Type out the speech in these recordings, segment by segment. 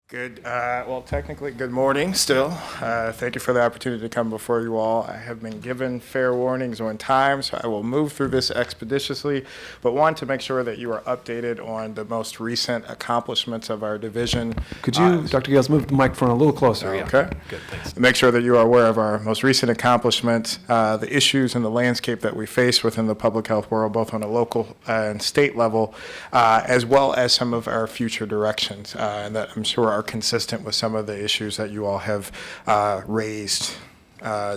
Good, well, technically, good morning still. Thank you for the opportunity to come before you all. I have been given fair warnings on time, so I will move through this expeditiously, but want to make sure that you are updated on the most recent accomplishments of our division. Could you, Dr. Gayles, move the microphone a little closer? Okay. Good, thanks. Make sure that you are aware of our most recent accomplishments, the issues and the landscape that we face within the public health world, both on a local and state level, as well as some of our future directions, and that I'm sure are consistent with some of the issues that you all have raised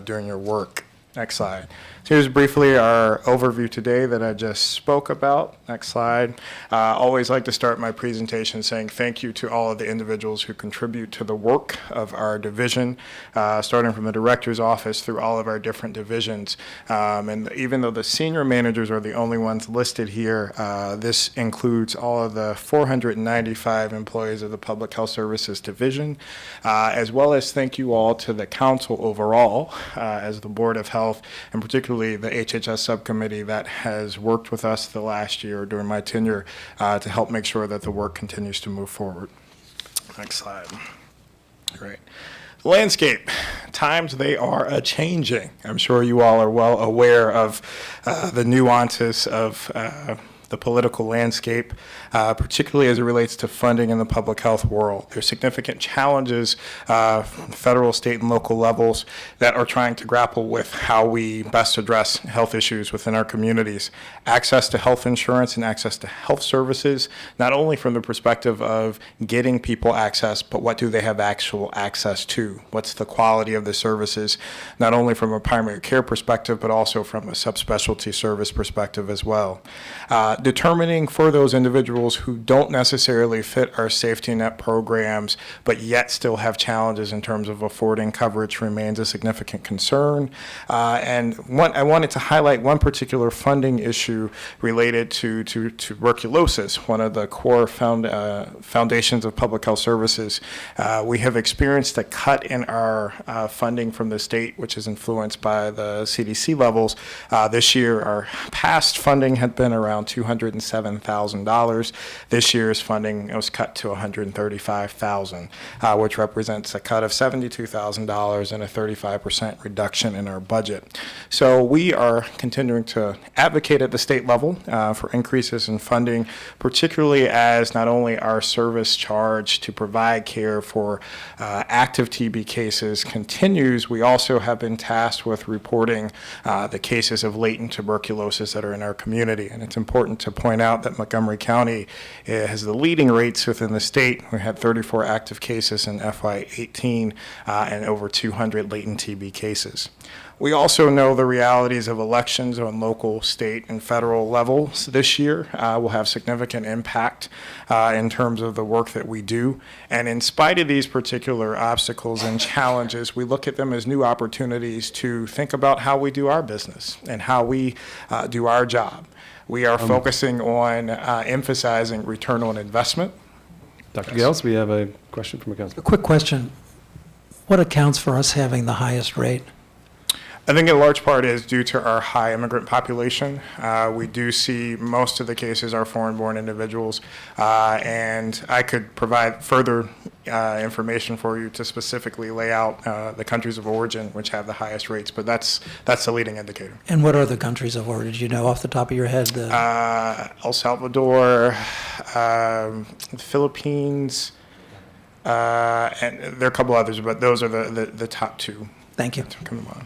during your work. Next slide. So here's briefly our overview today that I just spoke about. Next slide. Always like to start my presentation saying thank you to all of the individuals who contribute to the work of our division, starting from the director's office through all of our different divisions. And even though the senior managers are the only ones listed here, this includes all of the 495 employees of the Public Health Services Division, as well as thank you all to the council overall, as the Board of Health, and particularly the HHS subcommittee that has worked with us the last year during my tenure to help make sure that the work continues to move forward. Next slide. Great. Landscape. Times they are a-changing. I'm sure you all are well aware of the nuances of the political landscape, particularly as it relates to funding in the public health world. There's significant challenges, federal, state, and local levels that are trying to grapple with how we best address health issues within our communities. Access to health insurance and access to health services, not only from the perspective of getting people access, but what do they have actual access to? What's the quality of the services, not only from a primary care perspective, but also from a subspecialty service perspective as well. Determining for those individuals who don't necessarily fit our safety net programs, but yet still have challenges in terms of affording coverage remains a significant concern. And I wanted to highlight one particular funding issue related to tuberculosis, one of the core foundations of public health services. We have experienced a cut in our funding from the state, which is influenced by the CDC levels. This year, our past funding had been around $207,000. This year's funding was cut to $135,000, which represents a cut of $72,000 and a 35% reduction in our budget. So we are continuing to advocate at the state level for increases in funding, particularly as not only our service charge to provide care for active TB cases continues, we also have been tasked with reporting the cases of latent tuberculosis that are in our community. And it's important to point out that Montgomery County has the leading rates within the state. We had 34 active cases in FY18 and over 200 latent TB cases. We also know the realities of elections on local, state, and federal levels this year will have significant impact in terms of the work that we do. And in spite of these particular obstacles and challenges, we look at them as new opportunities to think about how we do our business and how we do our job. We are focusing on emphasizing return on investment. Dr. Gayles, we have a question from a councilman. A quick question. What accounts for us having the highest rate? I think in large part is due to our high immigrant population. We do see most of the cases are foreign-born individuals, and I could provide further information for you to specifically lay out the countries of origin which have the highest rates, but that's the leading indicator. And what are the countries of origin? Do you know off the top of your head? El Salvador, the Philippines, and there are a couple others, but those are the top two. Thank you. Come on.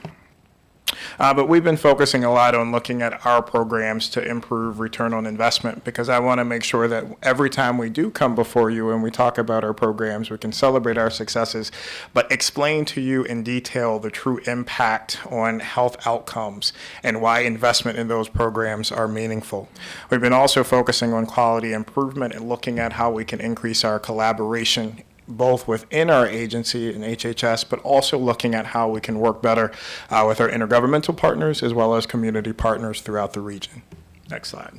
But we've been focusing a lot on looking at our programs to improve return on investment, because I want to make sure that every time we do come before you and we talk about our programs, we can celebrate our successes, but explain to you in detail the true impact on health outcomes and why investment in those programs are meaningful. We've been also focusing on quality improvement and looking at how we can increase our collaboration both within our agency and HHS, but also looking at how we can work better with our intergovernmental partners as well as community partners throughout the region. Next slide.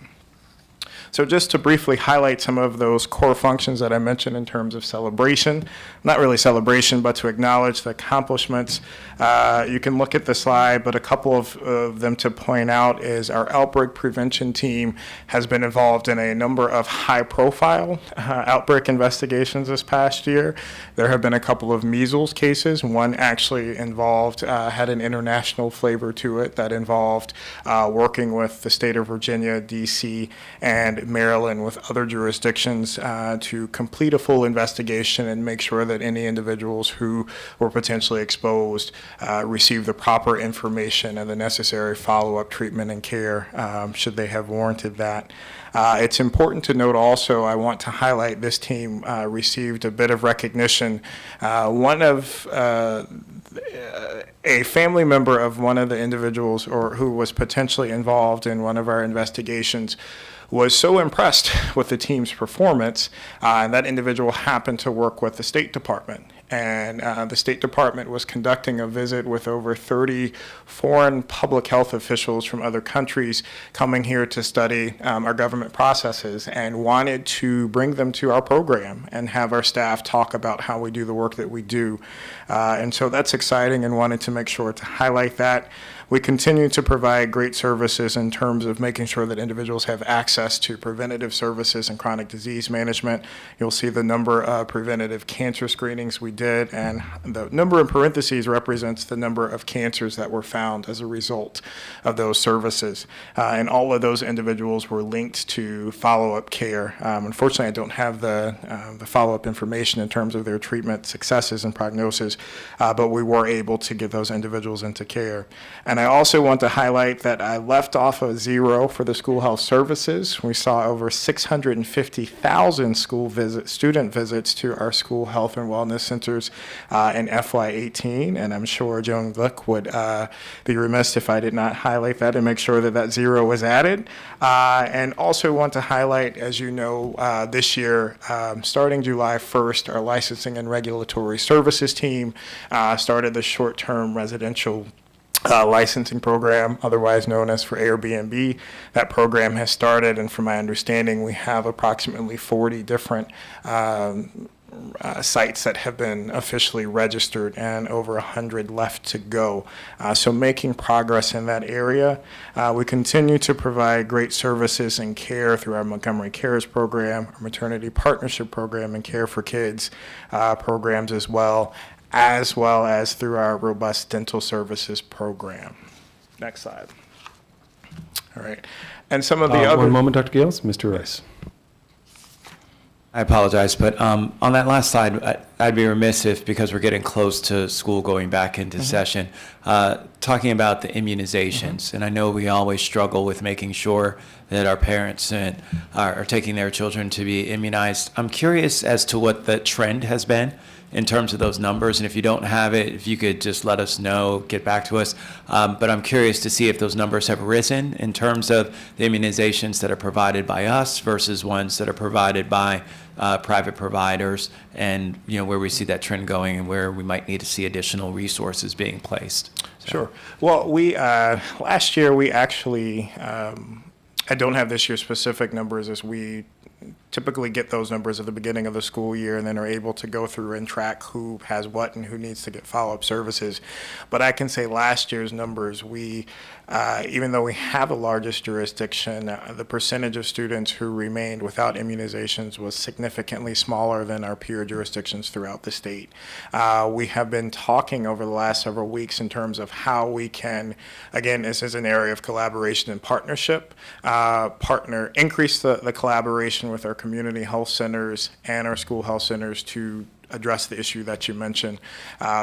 So just to briefly highlight some of those core functions that I mentioned in terms of celebration, not really celebration, but to acknowledge the accomplishments. You can look at the slide, but a couple of them to point out is our outbreak prevention team has been involved in a number of high-profile outbreak investigations this past year. There have been a couple of measles cases. One actually involved, had an international flavor to it that involved working with the state of Virginia, D.C., and Maryland with other jurisdictions to complete a full investigation and make sure that any individuals who were potentially exposed receive the proper information and the necessary follow-up treatment and care should they have warranted that. It's important to note also, I want to highlight this team received a bit of recognition. A family member of one of the individuals or who was potentially involved in one of our investigations was so impressed with the team's performance, and that individual happened to work with the State Department. And the State Department was conducting a visit with over 30 foreign public health officials from other countries coming here to study our government processes, and wanted to bring them to our program and have our staff talk about how we do the work that we do. And so that's exciting, and wanted to make sure to highlight that. We continue to provide great services in terms of making sure that individuals have access to preventative services and chronic disease management. You'll see the number of preventative cancer screenings we did, and the number in parentheses represents the number of cancers that were found as a result of those services. And all of those individuals were linked to follow-up care. Unfortunately, I don't have the follow-up information in terms of their treatment successes and prognosis, but we were able to get those individuals into care. And I also want to highlight that I left off a 0 for the school health services. We saw over 650,000 student visits to our school health and wellness centers in FY18, and I'm sure Joan Glick would be remiss if I did not highlight that and make sure that that 0 was added. And also want to highlight, as you know, this year, starting July 1st, our licensing and regulatory services team started the short-term residential licensing program, otherwise known as for Airbnb. That program has started, and from my understanding, we have approximately 40 different sites that have been officially registered and over 100 left to go. So making progress in that area. We continue to provide great services and care through our Montgomery Cares program, our maternity partnership program, and Care for Kids programs as well as through our robust dental services program. Next slide. All right. And some of the other... One moment, Dr. Gayles. Mr. Rice. I apologize, but on that last slide, I'd be remiss if, because we're getting close to school going back into session, talking about the immunizations. And I know we always struggle with making sure that our parents are taking their children to be immunized. I'm curious as to what the trend has been in terms of those numbers, and if you don't have it, if you could just let us know, get back to us. But I'm curious to see if those numbers have risen in terms of the immunizations that are provided by us versus ones that are provided by private providers, and where we see that trend going and where we might need to see additional resources being placed. So. Sure. Well, we last year we actually, I don't have this year's specific numbers, as we typically get those numbers at the beginning of the school year and then are able to go through and track who has what and who needs to get follow-up services. But I can say last year's numbers, we, even though we have the largest jurisdiction, the percentage of students who remained without immunizations was significantly smaller than our peer jurisdictions throughout the state. We have been talking over the last several weeks in terms of how we can, again, this is an area of collaboration and partnership, increase the collaboration with our community health centers and our school health centers to address the issue that you mentioned,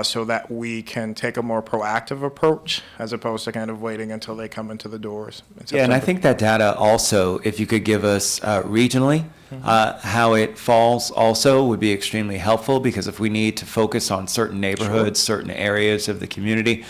so that we can take a more proactive approach as opposed to kind of waiting until they come into the doors. Yeah, and I think that data also, if you could give us regionally, how it falls also would be extremely helpful, because if we need to focus on certain neighborhoods, certain areas of the community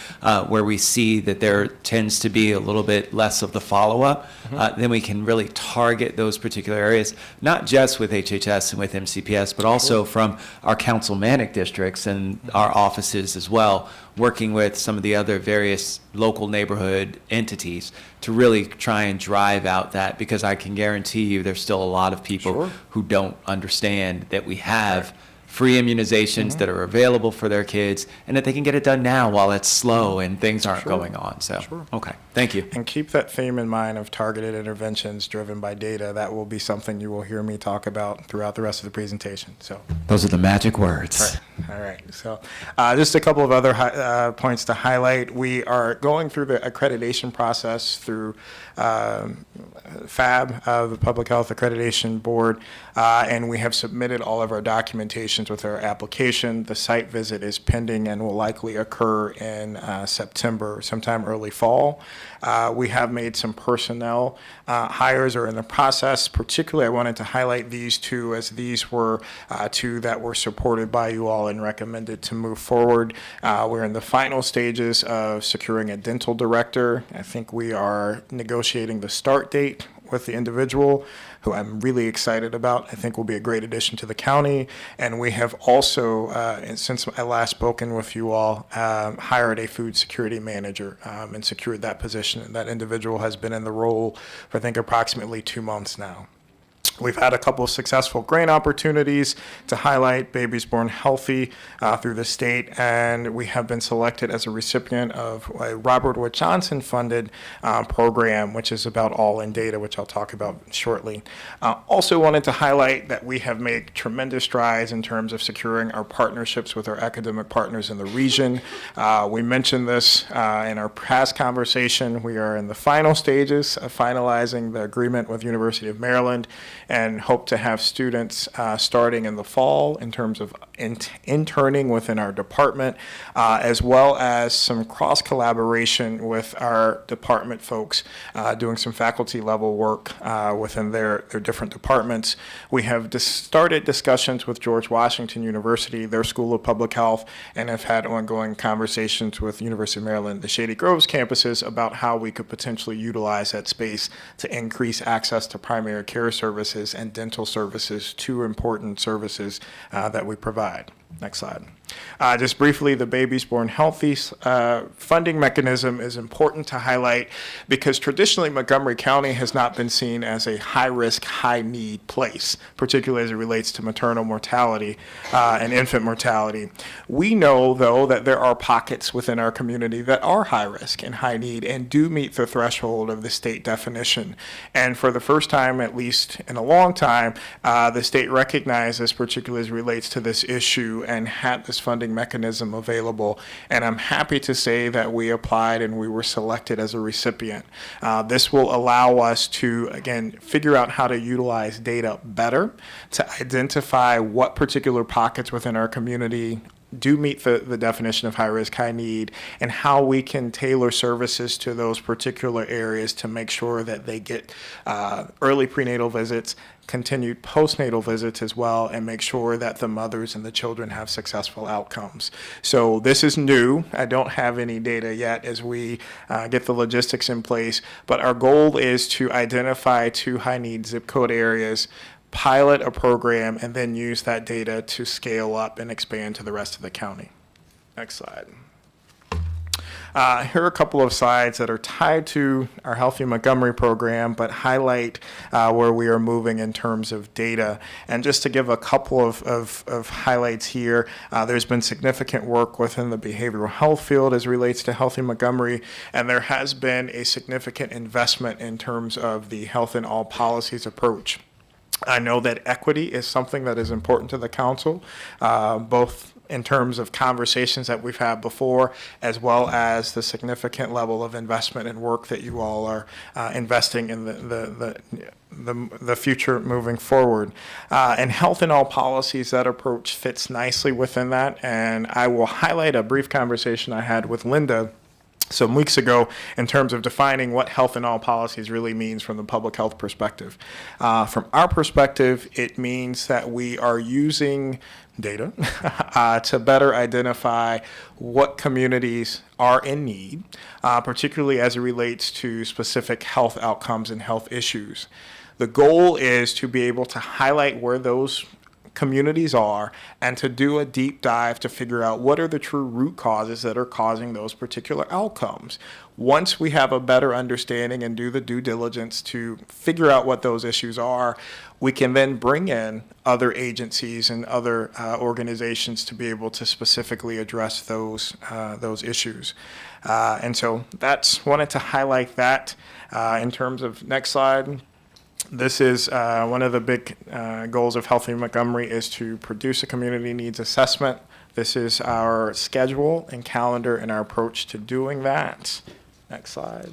where we see that there tends to be a little bit less of the follow-up, then we can really target those particular areas, not just with HHS and with MCPS, but also from our councilmanic districts and our offices as well, working with some of the other various local neighborhood entities to really try and drive out that, because I can guarantee you there's still a lot of people who don't understand that we have free immunizations that are available for their kids, and that they can get it done now while it's slow and things aren't going on. So, okay, thank you. And keep that theme in mind of targeted interventions driven by data. That will be something you will hear me talk about throughout the rest of the presentation. So, Those are the magic words. all right. So, just a couple of other points to highlight. We are going through the accreditation process through FAB, the Public Health Accreditation Board, and we have submitted all of our documentations with our application. The site visit is pending and will likely occur in September, sometime early fall. We have made some personnel hires are in the process. Particularly, I wanted to highlight these two, as these were two that were supported by you all and recommended to move forward. We're in the final stages of securing a dental director. I think we are negotiating the start date with the individual, who I'm really excited about. I think will be a great addition to the county. And we have also, and since I last spoken with you all, hired a food security manager and secured that position. And that individual has been in the role for, I think, approximately 2 months now. We've had a couple of successful grant opportunities to highlight babies born healthy through the state, and we have been selected as a recipient of a Robert Wood Johnson funded program, which is about all-in data, which I'll talk about shortly. Also wanted to highlight that we have made tremendous strides in terms of securing our partnerships with our academic partners in the region. We mentioned this in our past conversation. We are in the final stages of finalizing the agreement with University of Maryland, and hope to have students starting in the fall in terms of interning within our department, as well as some cross collaboration with our department folks doing some faculty level work within their different departments. We have started discussions with George Washington University, their School of Public Health, and have had ongoing conversations with University of Maryland, the Shady Groves campuses, about how we could potentially utilize that space to increase access to primary care services and dental services, two important services that we provide. Next slide. Just briefly, the Babies Born Healthy funding mechanism is important to highlight because traditionally Montgomery County has not been seen as a high-risk, high-need place, particularly as it relates to maternal mortality and infant mortality. We know, though, that there are pockets within our community that are high-risk and high-need and do meet the threshold of the state definition. And for the first time, at least in a long time, the state recognizes, particularly as it relates to this issue, and had this funding mechanism available. And I'm happy to say that we applied and we were selected as a recipient. This will allow us to, again, figure out how to utilize data better to identify what particular pockets within our community do meet the definition of high risk, high need, and how we can tailor services to those particular areas to make sure that they get early prenatal visits, continued postnatal visits as well, and make sure that the mothers and the children have successful outcomes. So this is new. I don't have any data yet as we get the logistics in place, but our goal is to identify 2 high need zip code areas, pilot a program, and then use that data to scale up and expand to the rest of the county. Next slide. Here are a couple of slides that are tied to our Healthy Montgomery program, but highlight where we are moving in terms of data. And just to give a couple of highlights here, there's been significant work within the behavioral health field as relates to Healthy Montgomery, and there has been a significant investment in terms of the health in all policies approach. I know that equity is something that is important to the council, both in terms of conversations that we've had before, as well as the significant level of investment and work that you all are investing in the future moving forward. And health in all policies, that approach fits nicely within that. And I will highlight a brief conversation I had with Linda some weeks ago in terms of defining what health in all policies really means from the public health perspective. From our perspective, it means that we are using data to better identify what communities are in need, particularly as it relates to specific health outcomes and health issues. The goal is to be able to highlight where those communities are and to do a deep dive to figure out what are the true root causes that are causing those particular outcomes. Once we have a better understanding and do the due diligence to figure out what those issues are, we can then bring in other agencies and other organizations to be able to specifically address those issues. And so wanted to highlight that in terms of next slide. This is one of the big goals of Healthy Montgomery is to produce a community needs assessment. This is our schedule and calendar and our approach to doing that. Next slide.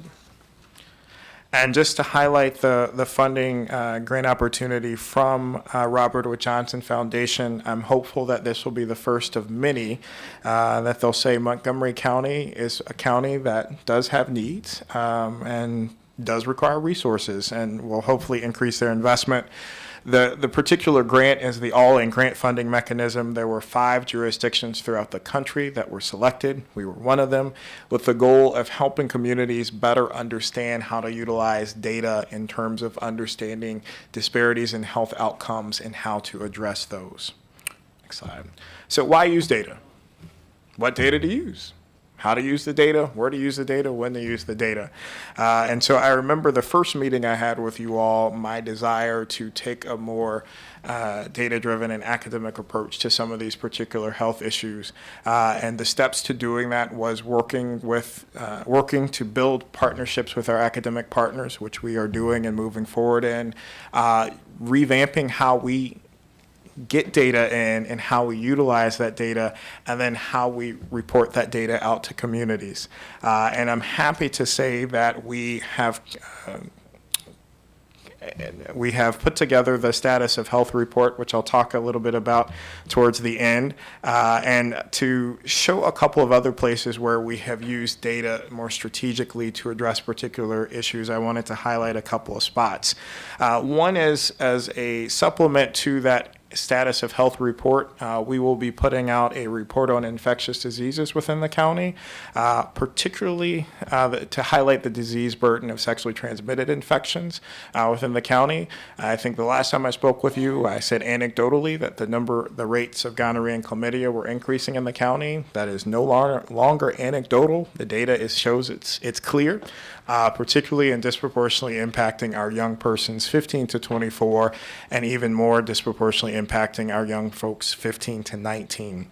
And just to highlight the funding grant opportunity from Robert Wood Johnson Foundation, I'm hopeful that this will be the first of many that they'll say Montgomery County is a county that does have needs and does require resources and will hopefully increase their investment. The particular grant is the all-in grant funding mechanism. There were 5 jurisdictions throughout the country that were selected. We were one of them, with the goal of helping communities better understand how to utilize data in terms of understanding disparities in health outcomes and how to address those. Next slide. So why use data? What data to use? How to use the data, where to use the data, when to use the data. And so I remember the first meeting I had with you all, my desire to take a more data-driven and academic approach to some of these particular health issues. And the steps to doing that was working to build partnerships with our academic partners, which we are doing and moving forward in, revamping how we get data in and how we utilize that data, and then how we report that data out to communities. And I'm happy to say that we have put together the status of health report, which I'll talk a little bit about towards the end, and to show a couple of other places where we have used data more strategically to address particular issues. I wanted to highlight a couple of spots. One is as a supplement to that status of health report, we will be putting out a report on infectious diseases within the county, particularly to highlight the disease burden of sexually transmitted infections within the county. I think the last time I spoke with you, I said anecdotally that the rates of gonorrhea and chlamydia were increasing in the county. That is no longer anecdotal. The data shows it's clear, particularly and disproportionately impacting our young persons 15 to 24, and even more disproportionately impacting our young folks 15 to 19.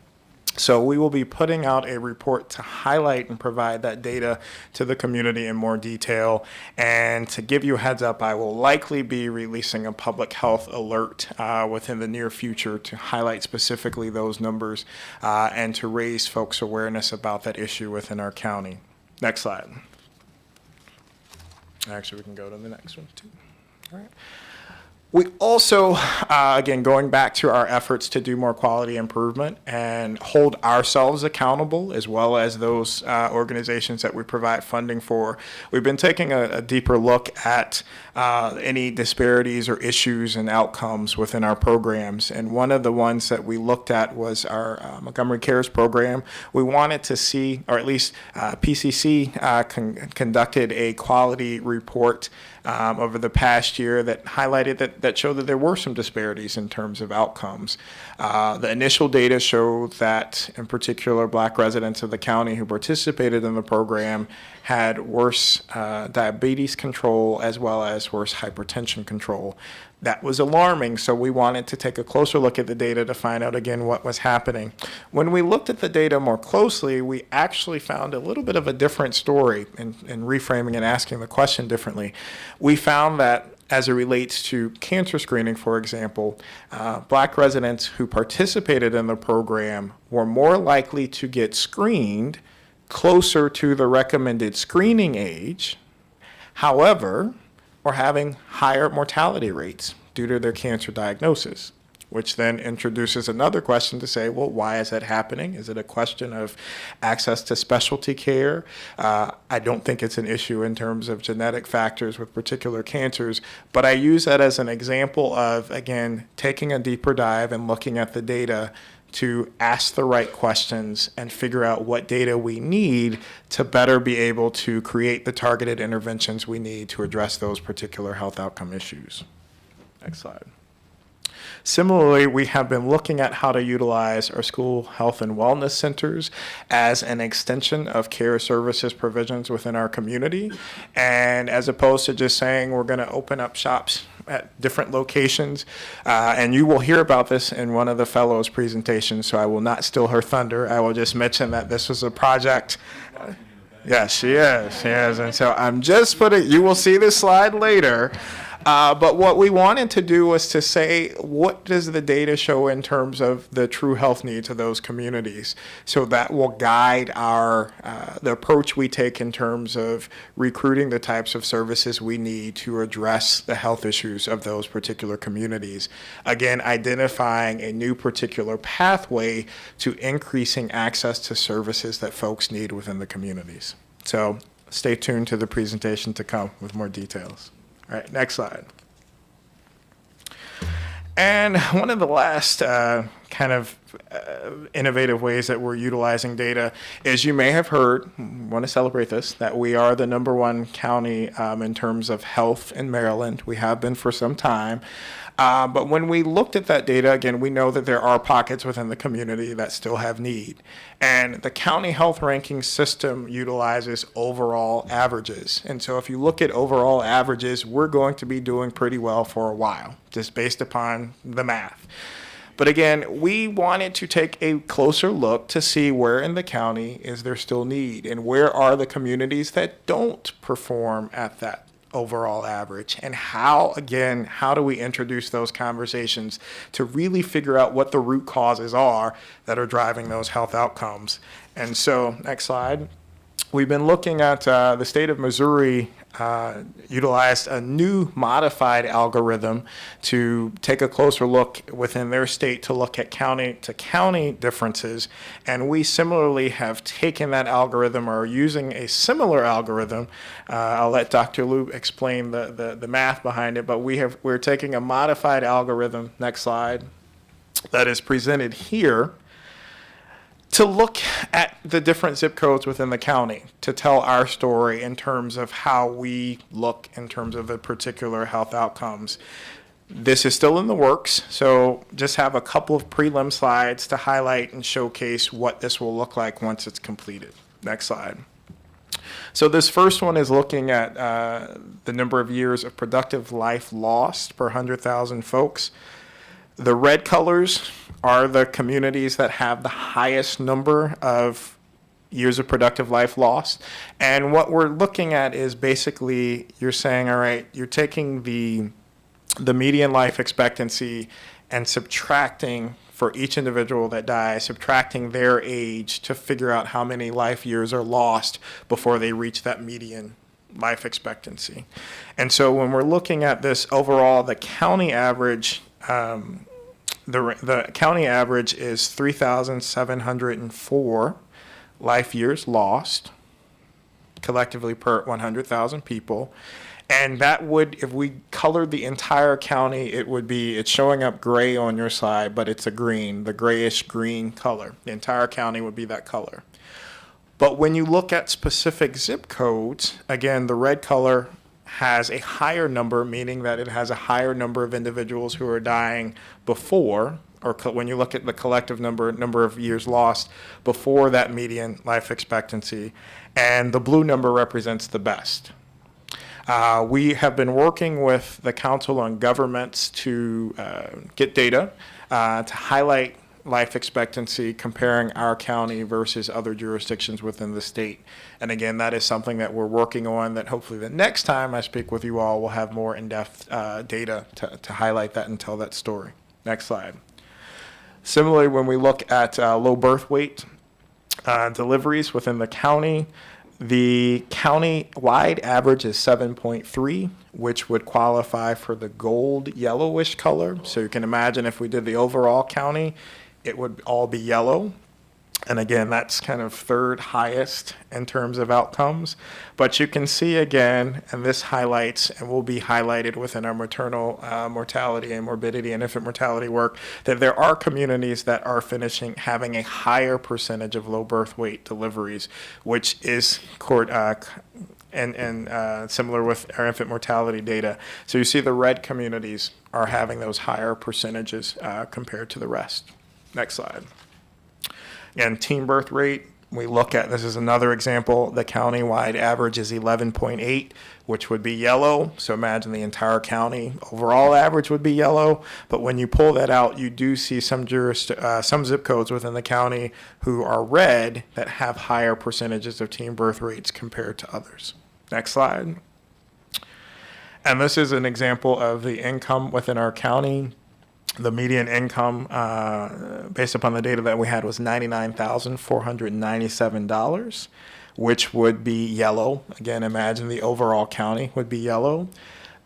So we will be putting out a report to highlight and provide that data to the community in more detail. And to give you a heads up, I will likely be releasing a public health alert within the near future to highlight specifically those numbers and to raise folks' awareness about that issue within our county. Next slide. Actually, we can go to the next one too. All right. We also, again, going back to our efforts to do more quality improvement and hold ourselves accountable, as well as those organizations that we provide funding for, we've been taking a deeper look at any disparities or issues and outcomes within our programs. And one of the ones that we looked at was our Montgomery Cares program. We wanted to see, or at least PCC conducted a quality report over the past year that highlighted that showed that there were some disparities in terms of outcomes. The initial data showed that, in particular, Black residents of the county who participated in the program had worse diabetes control as well as worse hypertension control. That was alarming, so we wanted to take a closer look at the data to find out again what was happening. When we looked at the data more closely, we actually found a little bit of a different story in reframing and asking the question differently. We found that as it relates to cancer screening, for example, Black residents who participated in the program were more likely to get screened closer to the recommended screening age. However, or having higher mortality rates due to their cancer diagnosis, which then introduces another question to say, well, why is that happening? Is it a question of access to specialty care? I don't think it's an issue in terms of genetic factors with particular cancers, but I use that as an example of, again, taking a deeper dive and looking at the data to ask the right questions and figure out what data we need to better be able to create the targeted interventions we need to address those particular health outcome issues. Next slide. Similarly, we have been looking at how to utilize our school health and wellness centers as an extension of care services provisions within our community. And as opposed to just saying we're going to open up shops at different locations. And you will hear about this in one of the fellows' presentations, so I will not steal her thunder. I will just mention that this was a project. Yes, she is. And so I'm just you will see this slide later. But what we wanted to do was to say, what does the data show in terms of the true health needs of those communities? So that will guide the approach we take in terms of recruiting the types of services we need to address the health issues of those particular communities. Again, identifying a new particular pathway to increasing access to services that folks need within the communities. So stay tuned to the presentation to come with more details. All right, next slide. And one of the last innovative ways that we're utilizing data is, you may have heard, want to celebrate this, that we are the #1 county in terms of health in Maryland. We have been for some time. But when we looked at that data, again, we know that there are pockets within the community that still have need. And the county health ranking system utilizes overall averages. And so if you look at overall averages, we're going to be doing pretty well for a while, just based upon the math. But again, we wanted to take a closer look to see where in the county is there still need, and where are the communities that don't perform at that overall average, and how do we introduce those conversations to really figure out what the root causes are that are driving those health outcomes. And so, next slide. We've been looking at the state of Missouri utilized a new modified algorithm to take a closer look within their state to look at county differences. And we similarly have taken that algorithm, or are using a similar algorithm. I'll let Dr. Liu explain the math behind it, but we're taking a modified algorithm, next slide, that is presented here, to look at the different zip codes within the county to tell our story in terms of how we look in terms of the particular health outcomes. This is still in the works, so just have a couple of prelim slides to highlight and showcase what this will look like once it's completed. Next slide. So this first one is looking at the number of years of productive life lost per 100,000 folks. The red colors are the communities that have the highest number of years of productive life lost. And what we're looking at is basically, you're saying, all right, you're taking the median life expectancy and subtracting, for each individual that dies, subtracting their age to figure out how many life years are lost before they reach that median life expectancy. And so when we're looking at this overall, the county average, the county average is 3,704 life years lost collectively per 100,000 people. And that would, if we colored the entire county, it's showing up gray on your slide, but it's a green, the grayish green color. The entire county would be that color. But when you look at specific zip codes, again, the red color has a higher number, meaning that it has a higher number of individuals who are dying before, or when you look at the collective number of years lost before that median life expectancy, and the blue number represents the best. We have been working with the Council on Governments to get data to highlight life expectancy, comparing our county versus other jurisdictions within the state. And again, that is something that we're working on, that hopefully the next time I speak with you all, we'll have more in-depth data to highlight that and tell that story. Next slide. Similarly, when we look at low birth weight deliveries within the county, the county-wide average is 7.3, which would qualify for the gold yellowish color. So you can imagine if we did the overall county, it would all be yellow. And again, that's kind of third highest in terms of outcomes. But you can see again, and this highlights, and will be highlighted within our maternal mortality and morbidity and infant mortality work, that there are communities that are having a higher percentage of low birth weight deliveries, which is similar with our infant mortality data. So you see the red communities are having those higher percentages compared to the rest. Next slide. Again, teen birth rate, we look at, this is another example, the county-wide average is 11.8, which would be yellow. So imagine the entire county overall average would be yellow. But when you pull that out, you do see some zip codes within the county who are red that have higher percentages of teen birth rates compared to others. Next slide. And this is an example of the income within our county. The median income, based upon the data that we had, was $99,497, which would be yellow. Again, imagine the overall county would be yellow.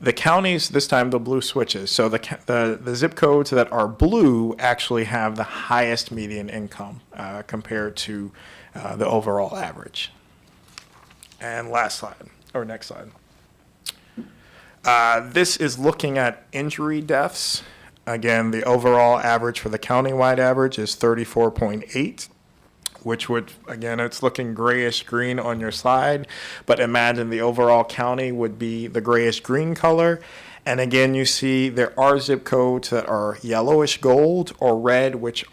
The counties, this time the blue switches. So the zip codes that are blue actually have the highest median income compared to the overall average. And last slide, or next slide. This is looking at injury deaths. Again, the overall average for the countywide average is 34.8, which would, again, it's looking grayish green on your slide, but imagine the overall county would be the grayish green color. And again, you see there are zip codes that are yellowish gold or red, which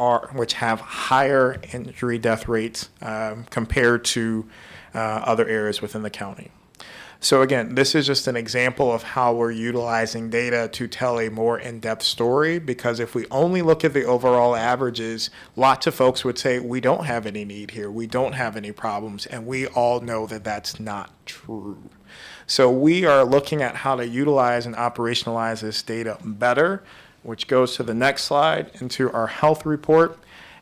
have higher injury death rates compared to other areas within the county. So again, this is just an example of how we're utilizing data to tell a more in-depth story, because if we only look at the overall averages, lots of folks would say, we don't have any need here, we don't have any problems, and we all know that that's not true. So we are looking at how to utilize and operationalize this data better, which goes to the next slide, into our health report.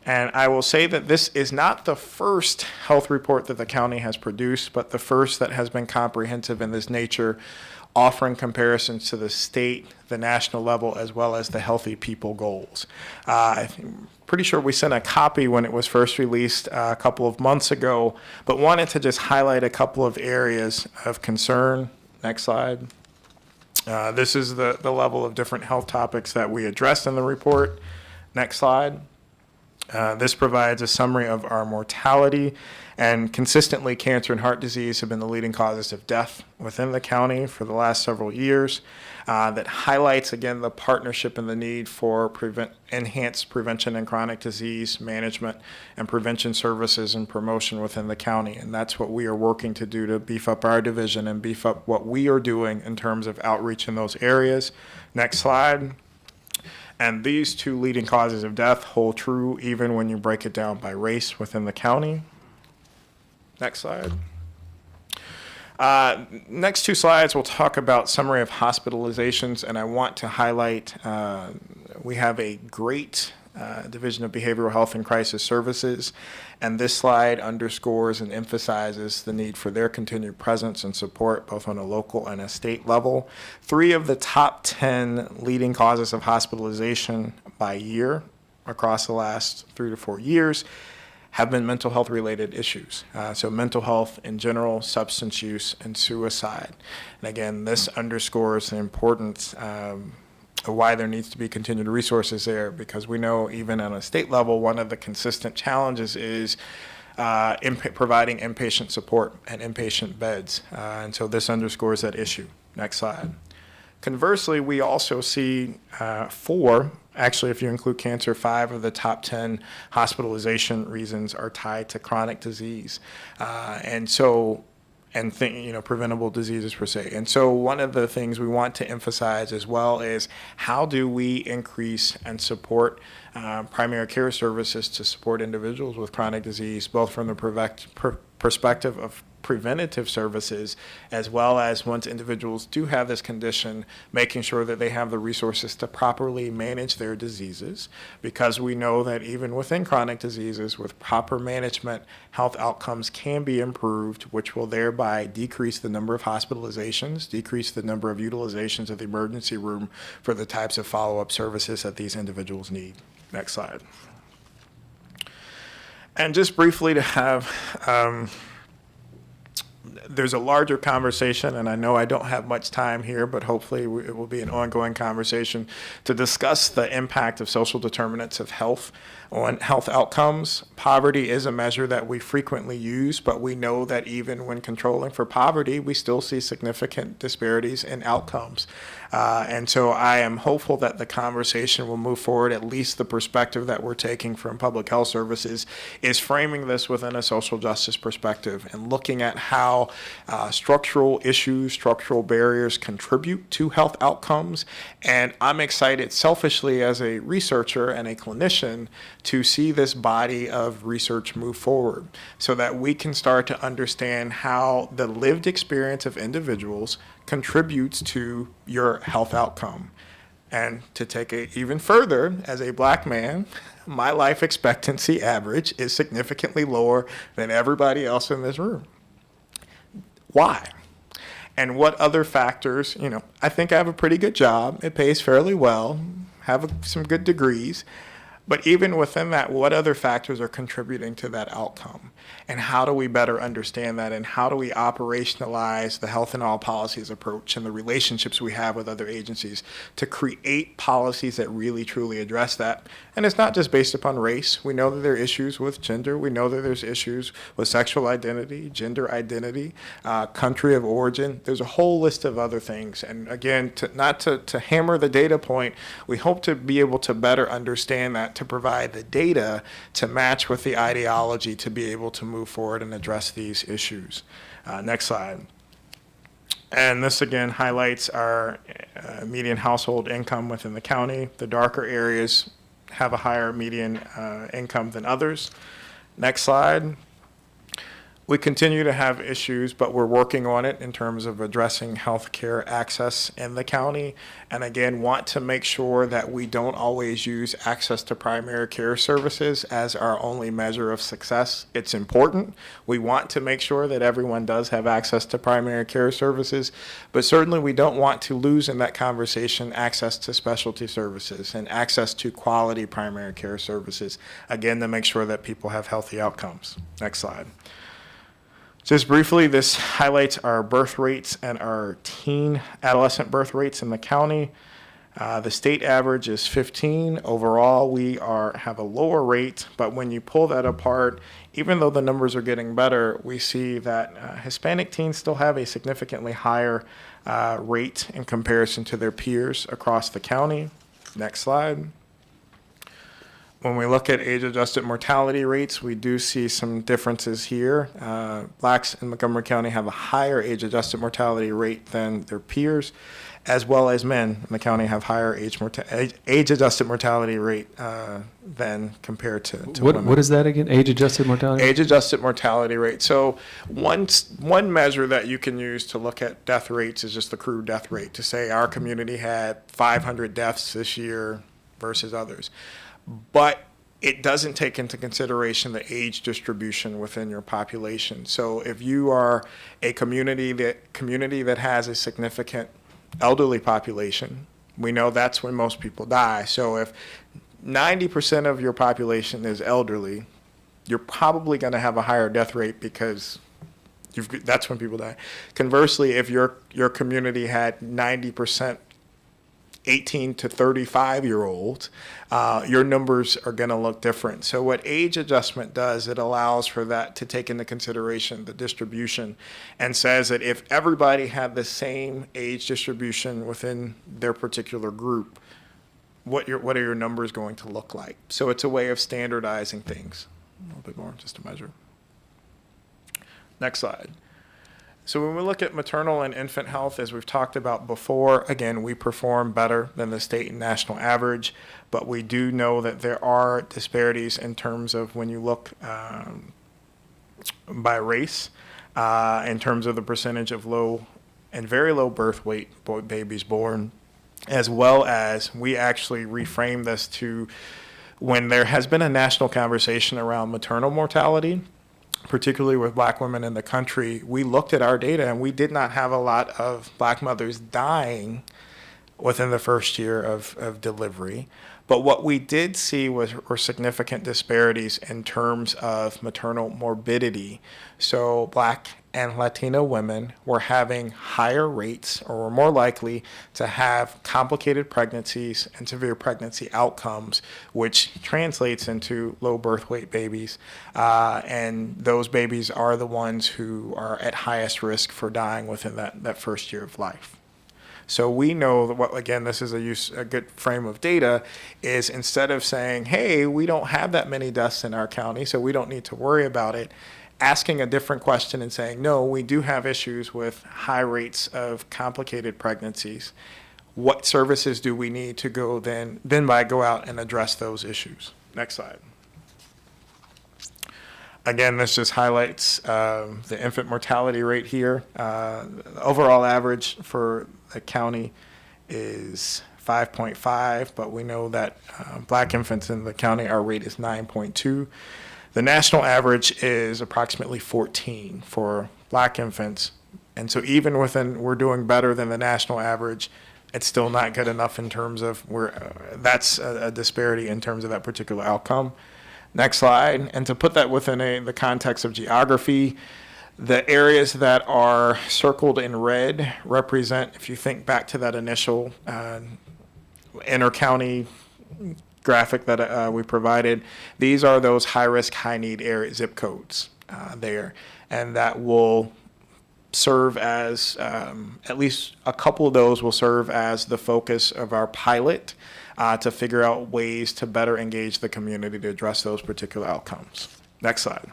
And I will say that this is not the first health report that the county has produced, but the first that has been comprehensive in this nature, offering comparisons to the state, the national level, as well as the healthy people goals. I'm pretty sure we sent a copy when it was first released a couple of months ago, but wanted to just highlight a couple of areas of concern. Next slide. This is the level of different health topics that we addressed in the report. Next slide. This provides a summary of our mortality, and consistently cancer and heart disease have been the leading causes of death within the county for the last several years. That highlights, again, the partnership and the need for enhanced prevention and chronic disease management and prevention services and promotion within the county. And that's what we are working to do to beef up our division and beef up what we are doing in terms of outreach in those areas. Next slide. And these two leading causes of death hold true even when you break it down by race within the county. Next slide. Next two slides, we'll talk about summary of hospitalizations, and I want to highlight we have a great Division of Behavioral Health and Crisis Services, and this slide underscores and emphasizes the need for their continued presence and support both on a local and a state level. 3 of the top 10 leading causes of hospitalization by year across the last 3 to 4 years have been mental health related issues. So mental health in general, substance use, and suicide. And again, this underscores the importance why there needs to be continued resources there, because we know even on a state level, one of the consistent challenges is providing inpatient support and inpatient beds. And so this underscores that issue. Next slide. Conversely, we also see 4, actually if you include cancer, 5 of the top 10 hospitalization reasons are tied to chronic disease. Preventable diseases per se. And so one of the things we want to emphasize as well is how do we increase and support primary care services to support individuals with chronic disease, both from the perspective of preventative services, as well as once individuals do have this condition, making sure that they have the resources to properly manage their diseases, because we know that even within chronic diseases, with proper management, health outcomes can be improved, which will thereby decrease the number of hospitalizations, decrease the number of utilizations of the emergency room for the types of follow-up services that these individuals need. Next slide. And just briefly to have, there's a larger conversation, and I know I don't have much time here, but hopefully it will be an ongoing conversation to discuss the impact of social determinants of health on health outcomes. Poverty is a measure that we frequently use, but we know that even when controlling for poverty, we still see significant disparities in outcomes. And so I am hopeful that the conversation will move forward. At least the perspective that we're taking from public health services is framing this within a social justice perspective and looking at how structural issues, structural barriers contribute to health outcomes. And I'm excited selfishly as a researcher and a clinician to see this body of research move forward so that we can start to understand how the lived experience of individuals contributes to your health outcome. And to take it even further, as a Black man, my life expectancy average is significantly lower than everybody else in this room. Why? And what other factors, I think I have a pretty good job. It pays fairly well, have some good degrees. But even within that, what other factors are contributing to that outcome? And how do we better understand that? And how do we operationalize the health in all policies approach and the relationships we have with other agencies to create policies that really, truly address that? And it's not just based upon race. We know that there are issues with gender. We know that there's issues with sexual identity, gender identity, country of origin. There's a whole list of other things. And again, not to hammer the data point, we hope to be able to better understand that, to provide the data to match with the ideology to be able to move forward and address these issues. Next slide. And this again highlights our median household income within the county. The darker areas have a higher median income than others. Next slide. We continue to have issues, but we're working on it in terms of addressing healthcare access in the county. And again, want to make sure that we don't always use access to primary care services as our only measure of success. It's important. We want to make sure that everyone does have access to primary care services, but certainly we don't want to lose in that conversation access to specialty services and access to quality primary care services, again, to make sure that people have healthy outcomes. Next slide. Just briefly, this highlights our birth rates and our teen adolescent birth rates in the county. The state average is 15. Overall, we have a lower rate, but when you pull that apart, even though the numbers are getting better, we see that Hispanic teens still have a significantly higher rate in comparison to their peers across the county. Next slide. When we look at age-adjusted mortality rates, we do see some differences here. Blacks in Montgomery County have a higher age-adjusted mortality rate than their peers, as well as men in the county have higher age-adjusted mortality rate than compared to women. What is that again? Age-adjusted mortality? Age-adjusted mortality rate. So one measure that you can use to look at death rates is just the crude death rate, to say our community had 500 deaths this year versus others. But it doesn't take into consideration the age distribution within your population. So if you are a community that has a significant elderly population, we know that's when most people die. So if 90% of your population is elderly, you're probably going to have a higher death rate because that's when people die. Conversely, if your community had 90% 18 to 35-year-olds, your numbers are going to look different. So what age adjustment does, it allows for that to take into consideration the distribution and says that if everybody had the same age distribution within their particular group, what are your numbers going to look like? So it's a way of standardizing things. A little bit more, just a measure. Next slide. So when we look at maternal and infant health, as we've talked about before, again, we perform better than the state and national average, but we do know that there are disparities in terms of when you look by race, in terms of the percentage of low and very low birth weight babies born, as well as we actually reframe this to when there has been a national conversation around maternal mortality, particularly with Black women in the country, we looked at our data and we did not have a lot of Black mothers dying within the first year of delivery. But what we did see were significant disparities in terms of maternal morbidity. So Black and Latino women were having higher rates or were more likely to have complicated pregnancies and severe pregnancy outcomes, which translates into low birth weight babies. And those babies are the ones who are at highest risk for dying within that first year of life. So we know that again, this is a good frame of data, is instead of saying, hey, we don't have that many deaths in our county, so we don't need to worry about it, asking a different question and saying, no, we do have issues with high rates of complicated pregnancies. What services do we need to go go out and address those issues? Next slide. Again, this just highlights the infant mortality rate here. The overall average for the county is 5.5, but we know that black infants in the county, our rate is 9.2. The national average is approximately 14 for black infants. And so even we're doing better than the national average, it's still not good enough in terms of that's a disparity in terms of that particular outcome. Next slide. And to put that within the context of geography, the areas that are circled in red represent, if you think back to that initial inter-county graphic that we provided, these are those high-risk, high-need area zip codes there. And that will serve as, at least a couple of those will serve as the focus of our pilot to figure out ways to better engage the community to address those particular outcomes. Next slide.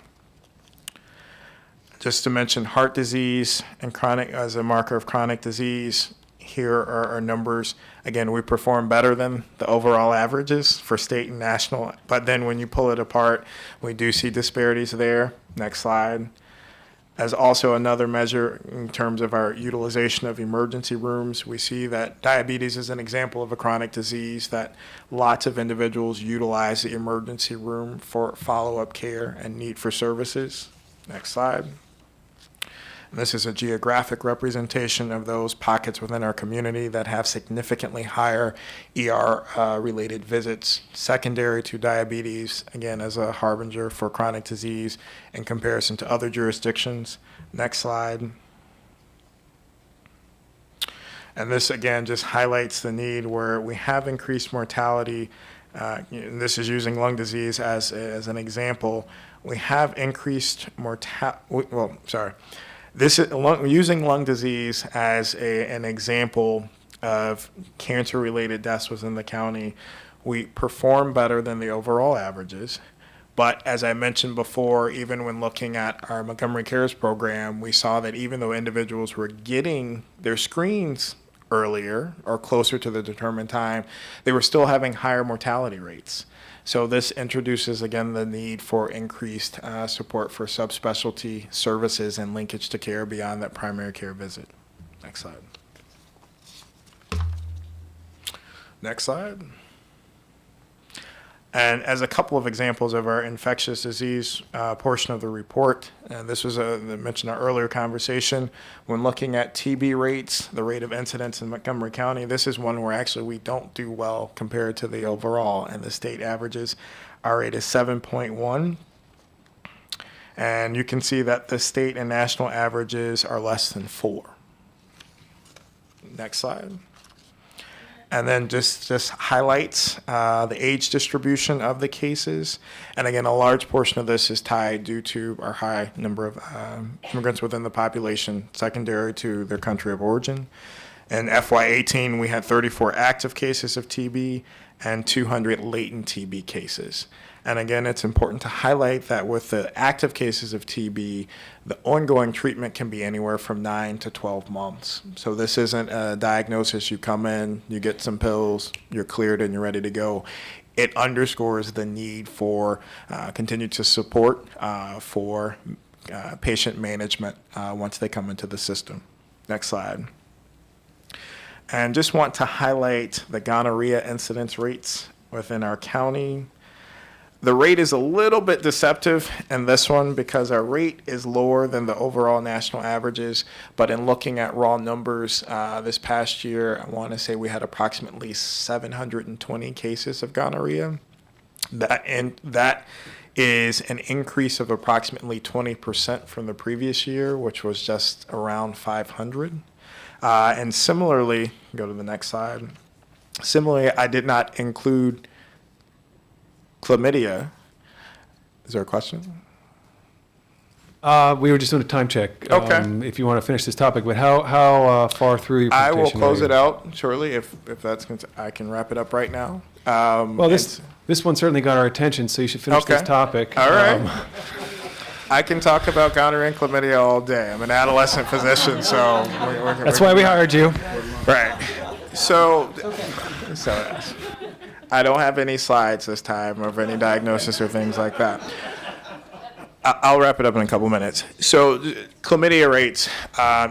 Just to mention heart disease and chronic as a marker of chronic disease, here are our numbers. Again, we perform better than the overall averages for state and national, but then when you pull it apart, we do see disparities there. Next slide. As also another measure in terms of our utilization of emergency rooms, we see that diabetes is an example of a chronic disease that lots of individuals utilize the emergency room for follow-up care and need for services. Next slide. And this is a geographic representation of those pockets within our community that have significantly higher ER-related visits, secondary to diabetes, again, as a harbinger for chronic disease in comparison to other jurisdictions. Next slide. And this, again, just highlights the need where we have increased mortality. And this is using lung disease as an example. We have increased This is using lung disease as an example of cancer-related deaths within the county. We perform better than the overall averages. But as I mentioned before, even when looking at our Montgomery Cares program, we saw that even though individuals were getting their screens earlier or closer to the determined time, they were still having higher mortality rates. So this introduces, again, the need for increased support for subspecialty services and linkage to care beyond that primary care visit. Next slide. Next slide. And as a couple of examples of our infectious disease portion of the report, and this was mentioned in our earlier conversation, when looking at TB rates, the rate of incidence in Montgomery County, this is one where actually we don't do well compared to the overall and the state averages. Our rate is 7.1. And you can see that the state and national averages are less than 4. Next slide. And then just highlights the age distribution of the cases. And again, a large portion of this is tied due to our high number of immigrants within the population, secondary to their country of origin. In FY18, we had 34 active cases of TB and 200 latent TB cases. And again, it's important to highlight that with the active cases of TB, the ongoing treatment can be anywhere from 9 to 12 months. So this isn't a diagnosis. You come in, you get some pills, you're cleared, and you're ready to go. It underscores the need for continued support for patient management once they come into the system. Next slide. And just want to highlight the gonorrhea incidence rates within our county. The rate is a little bit deceptive in this one because our rate is lower than the overall national averages. But in looking at raw numbers this past year, I want to say we had approximately 720 cases of gonorrhea. That is an increase of approximately 20% from the previous year, which was just around 500. And similarly, go to the next slide. Similarly, I did not include chlamydia. Is there a question? We were just doing a time check. Okay. If you want to finish this topic, but how far through your I presentation? will close are it you? out shortly if that's I can wrap it up right now. Well, this one certainly got our attention, so you should finish this Okay. topic. All right. I can talk about gonorrhea and chlamydia all day. I'm an adolescent physician, so That's why we hired you. Right. So I don't have any slides this time of any diagnosis or things like that. I'll wrap it up in a couple minutes. So chlamydia rates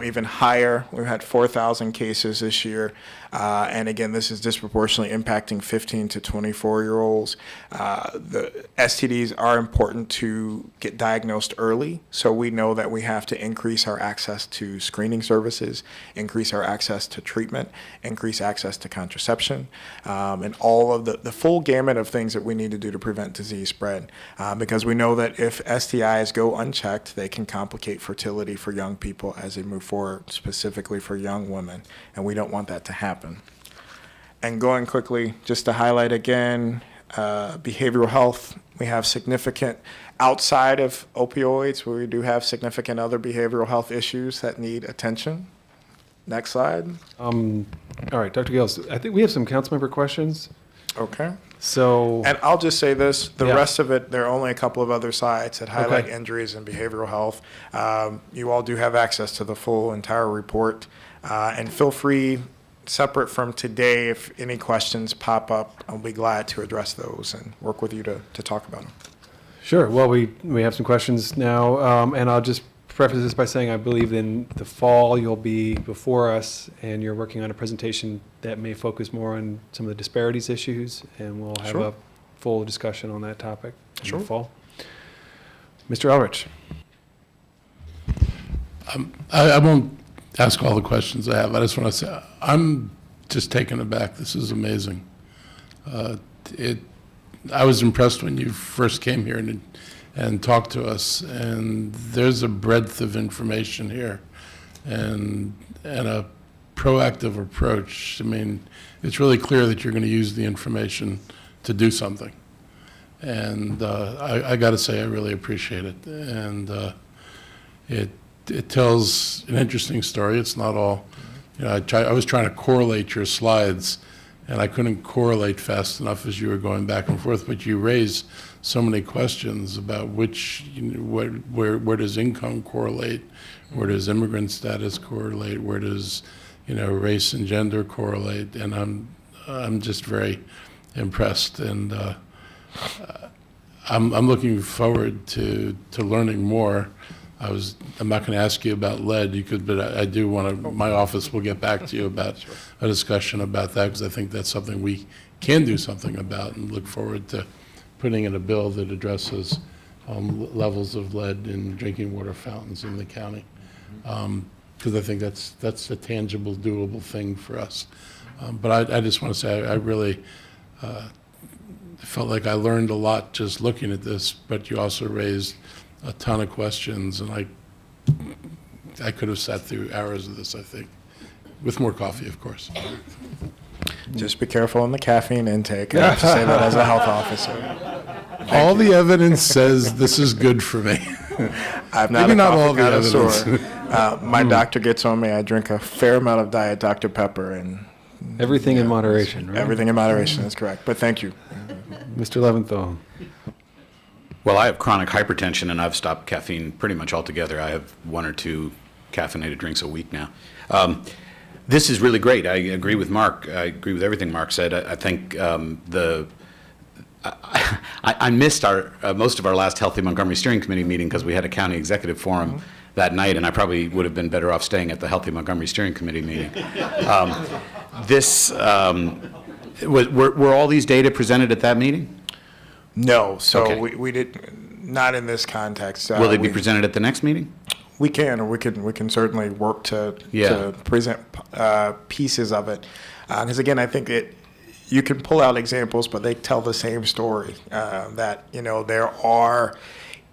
even higher. We've had 4,000 cases this year. And again, this is disproportionately impacting 15 to 24-year-olds. The STDs are important to get diagnosed early. So we know that we have to increase our access to screening services, increase our access to treatment, increase access to contraception, and all of the full gamut of things that we need to do to prevent disease spread. Because we know that if STIs go unchecked, they can complicate fertility for young people as they move forward, specifically for young women. And we don't want that to happen. And going quickly, just to highlight again, behavioral health, we have significant, outside of opioids, we do have significant other behavioral health issues that need attention. Next slide. All right, Dr. Gayles, I think we have some council member questions. Okay. So, And I'll just say this, the Yeah. rest of it, there are only a couple of other sites that highlight Okay. injuries and behavioral health. You all do have access to the full entire report. And feel free, separate from today, if any questions pop up, I'll be glad to address those and work with you to talk about them. sure. Well, we have some questions now, and I'll just preface this by saying I believe in the fall you'll be before us, and you're working on a presentation that may focus more on some of the disparities issues, and we'll have Sure. a full discussion on that topic in Sure. the fall. Mr. Elric. I won't ask all the questions I have. I just want to say, I'm just taken aback. This is amazing. I was impressed when you first came here and talked to us, and there's a breadth of information here and a proactive approach. I mean, it's really clear that you're going to use the information to do something. And I got to say, I really appreciate it. And it tells an interesting story. It's not all, I was trying to correlate your slides, and I couldn't correlate fast enough as you were going back and forth, but you raised so many questions about which, where does income correlate, where does immigrant status correlate, where does, race and gender correlate, and I'm just very impressed, and I'm looking forward to learning more. I'm not going to ask you about lead, but I do want to, my office will get back to you about a discussion about that, because I think that's something we can do something about, and look forward to putting in a bill that addresses levels of lead in drinking water fountains in the county. Because I think that's a tangible, doable thing for us. But I just want to say I really felt like I learned a lot just looking at this, but you also raised a ton of questions, and I could have sat through hours of this, I think, with more coffee, of course. Just be careful on the caffeine intake. I have to say that as a health officer. All the evidence says this is good for me. I'm not Maybe a not coffee all the connoisseur. My doctor gets on me. I drink a fair amount of Diet Dr. Pepper, and Everything in moderation, right? everything in moderation is correct. But thank you. Mr. Leventhal. Well, I have chronic hypertension, and I've stopped caffeine pretty much altogether. I have 1 or 2 caffeinated drinks a week now. This is really great. I agree with Mark. I agree with everything Mark said. I think I missed most of our last Healthy Montgomery Steering Committee meeting because we had a county executive forum that night, and I probably would have been better off staying at the Healthy Montgomery Steering Committee meeting. Were all these data presented at that meeting? No, so Okay. we did not in this context. Will they be presented at the next meeting? We can, or we can certainly work to present pieces of it. Because again, I think you can pull out examples, but they tell the same story. That there are,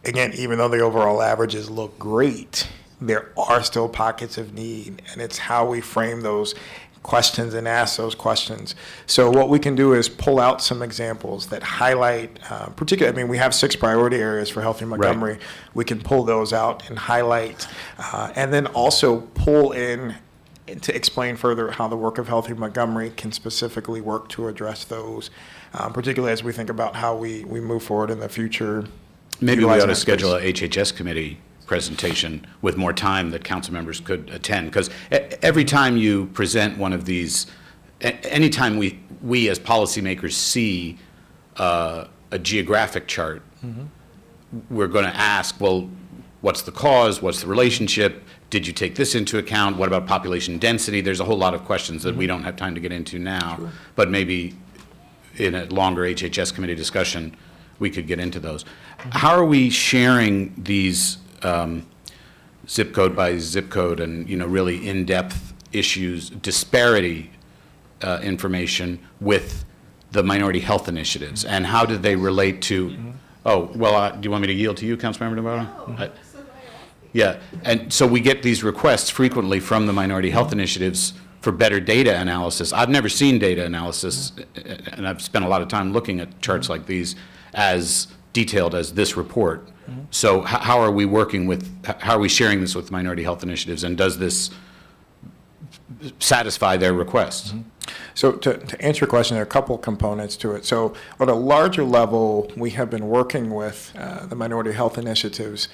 again, even though the overall averages look great, there are still pockets of need, and it's how we frame those questions and ask those questions. So what we can do is pull out some examples that highlight, particularly, I mean, we have 6 priority areas for Healthy Montgomery. We can pull those out and highlight, and then also pull in to explain further how the work of Healthy Montgomery can specifically work to address those, particularly as we think about how we move forward in the future. Maybe we ought utilizing to that schedule space. a HHS committee presentation with more time that council members could attend, because every time you present one of these, anytime we as policymakers see a geographic chart, we're going to ask, well, what's the cause? What's the relationship? Did you take this into account? What about population density? There's a whole lot of questions that we don't have time to get into now, but maybe in a longer HHS committee discussion, we could get into those. How are we sharing these zip code by zip code and, really in-depth issues, disparity information with the minority health initiatives? And how do they relate to, do you want me to yield to you, Councilmember Navarro? Yeah, and so we get these requests frequently from the minority health initiatives for better data analysis. I've never seen data analysis, and I've spent a lot of time looking at charts like these as detailed as this report. So how are we working with, how are we sharing this with minority health initiatives, and does this satisfy their requests? So to answer your question, there are a couple components to it. So on a larger level, we have been working with the minority health initiatives,